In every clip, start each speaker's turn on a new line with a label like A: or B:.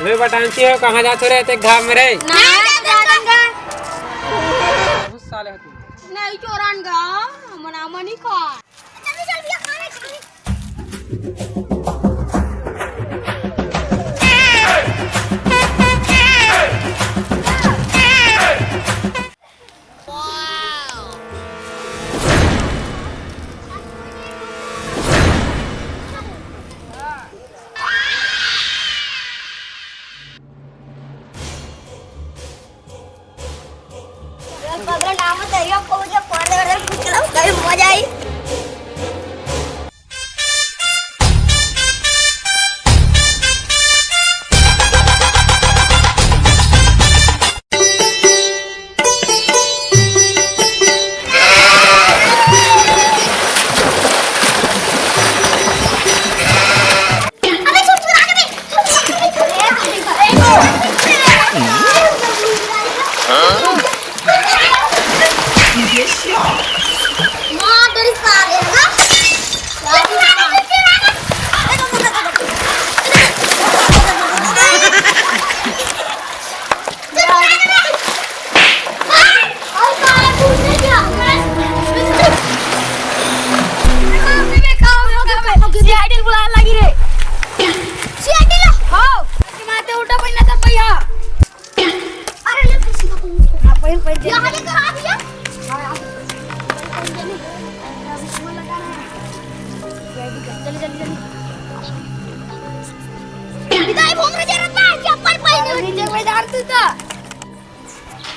A: वे बताती हो कहाँ जाते रहते घाम रे साले
B: नहीं चोरान गा मना मनी का जल्दी जल्दी खाने मजा आई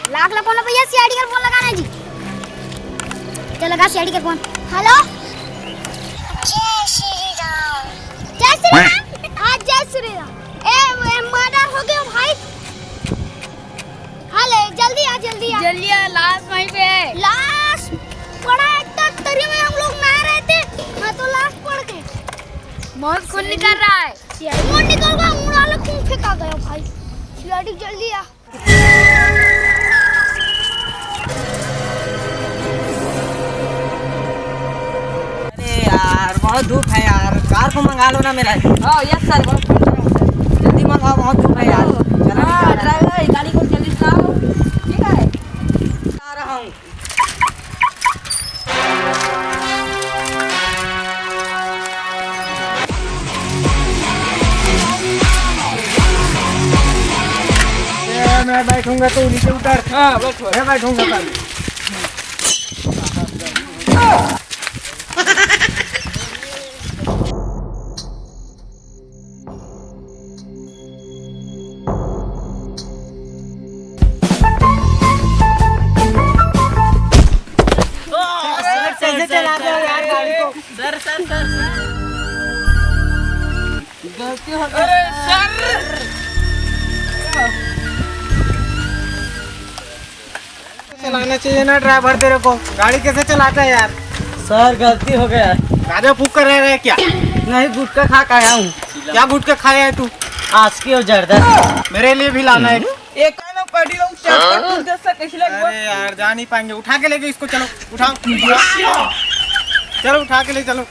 B: लाख ला फोन भैया सीआईडी का फोन लगाना है जी चल लगा सीआईडी का फोन हेलो जय श्री राम हाँ जय श्री राम ए मर्डर हो गया भाई हाले जल्दी आ लाश वहीं पे है लाश पड़ा है तो तरी में हम लोग नहा रहे थे मैं तो लाश पड़ गए बहुत खून निकल रहा है खून निकल गया मुड़ा ले खून फेंका गया भाई सीआईडी जल्दी आ
C: यार बहुत धूप है यार कार को मंगा लो ना मेरा यस सर जल्दी मंगाओ बहुत धूप है यार ड्राइवर गाड़ी को जल्दी चलाओ ठीक है आ रहा हूँ मैं बैठूंगा तो नीचे उतर मैं बैठूंगा पहले गलती हो गई अरे सर
A: चलाना चाहिए ना ड्राइवर तेरे को गाड़ी कैसे चलाता है यार
C: सर गलती हो गया
A: गाड़ी फूक कर रहे हैं क्या
C: नहीं गुटखा खा के आया हूँ
A: क्या गुटखा खाया है तू
C: आज की और जर्दा
A: मेरे लिए भी लाना है
C: एक पड़ी
A: अरे यार जा नहीं पाएंगे उठा के लेके इसको चलो उठाओ चलो उठा के ले चलो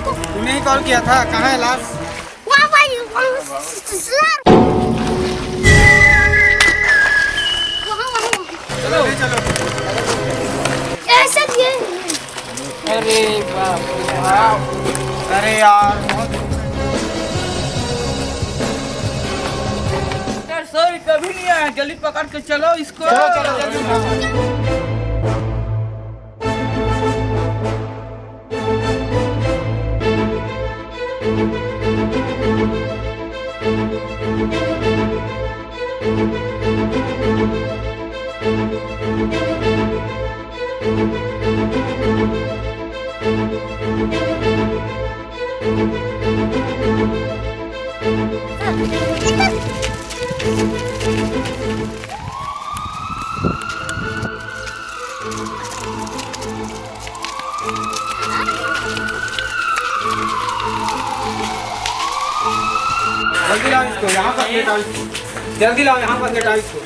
A: तूने ही कॉल किया था कहाँ है लाश चलो ले चलो
B: ऐसे
A: अरे बाप अरे यार
C: सर कभी नहीं आया जल्दी पकड़ के चलो इसको
A: चलो जल्दी जल्दी लाओ इसको यहाँ पर लेटाओ इसको जल्दी लाओ यहाँ पर लेटाओ इसको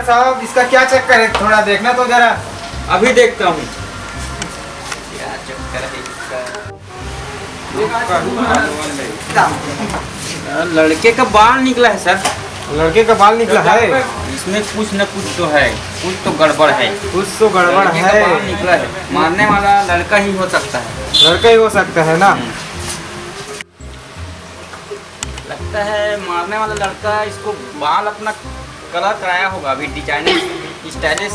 A: डॉक्टर साहब इसका क्या चक्कर है, थोड़ा देखना तो जरा।
D: अभी देखता हूँ क्या चक्कर है इसका। लड़के का बाल निकला है सर।
A: लड़के का बाल निकला है?
D: इसमें कुछ न कुछ तो है, कुछ तो गड़बड़ है।
A: कुछ तो गड़बड़
D: लड़के का
A: है।
D: बाल निकला है, मारने वाला लड़का ही हो सकता है।
A: लड़का ही हो सकता है ना?
D: लगता है मारने वाला लड़का इसको बाल अपना कलर कराया होगा। अभी डिजाइनर स्टाइलिश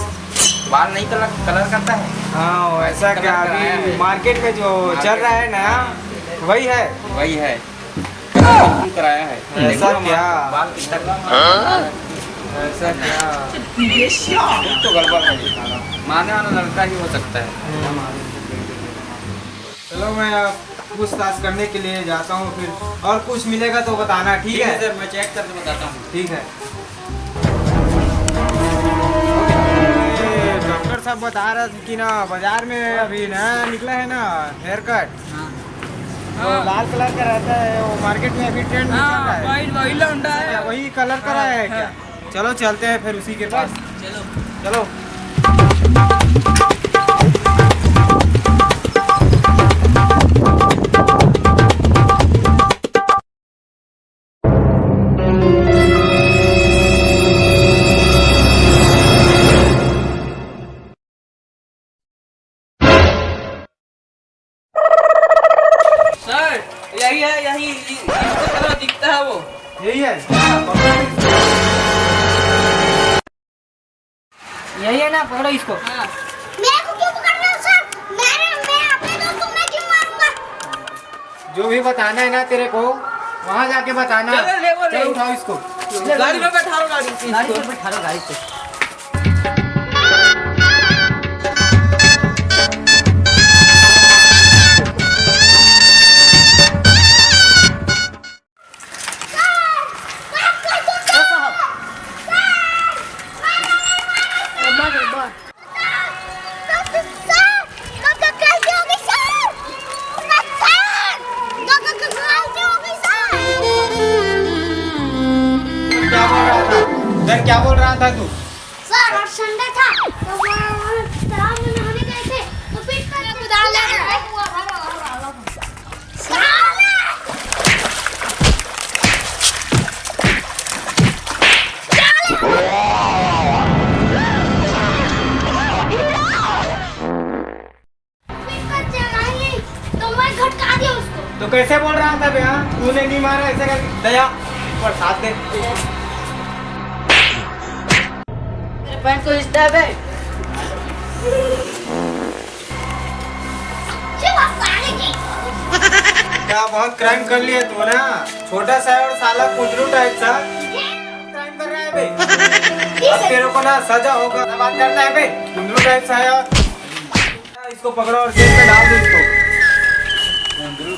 D: बाल नहीं कलर करता है।
A: हाँ वैसा क्या, अभी मार्केट में जो चल रहा है ना वही है।
D: वही है, बिल्कुल कराया है।
A: ऐसा
D: देखो
A: क्या?
D: बाल कितना
A: ऐसा क्या?
D: कुछ तो गड़बड़ है। मारने वाला लड़का ही हो सकता है।
A: चलो मैं पूछताछ करने के लिए जाता हूँ, फिर और कुछ मिलेगा तो बताना, ठीक है?
D: सर, मैं चेक करके बताता हूँ।
A: ठीक है। डॉक्टर साहब बता रहे थे कि ना बाजार में अभी नया निकला है ना हेयर कट, तो लाल कलर का रहता है, वो मार्केट में अभी ट्रेंड में चल रहा है।
D: वही लौंडा है।
A: क्या वही कलर करा है क्या? चलो चलते हैं फिर उसी के पास।
D: चलो
A: चलो।
D: सर, यही है, यही इसको तरह दिखता है वो।
A: यही है?
C: यही है ना, पकड़ो इसको।
B: मेरे को क्यों पकड़ रहे हो सर? मैं अपने दोस्त को मैं क्यों मारूंगा?
A: जो भी बताना है ना तेरे को वहाँ जाके बताना। चलो उठाओ इसको।
D: गाड़ी में बैठा लो, गाड़ी
C: गाड़ी पे बैठा लो, गाड़ी पे।
A: क्या बोल रहा था तू?
B: सर आज संडे था तो वहाँ तालाब में नहाने गए थे तो पिट कर कुदा ले गए। तो मैं घटका दिया उसको।
A: तो कैसे बोल रहा था भैया? तूने नहीं मारा ऐसे कर दया पर साथ दे।
C: पैंट को स्टैप है।
A: क्या बहुत क्राइम कर लिया तू ना? छोटा सा और साला कुंदरू टाइप सा क्राइम कर रहा है बे। अब तेरे को ना सजा होगा। क्या बात करता है बे? कुंदरू टाइप सा है। इसको पकड़ो और जेल में डाल दो इसको।
D: कुंदरू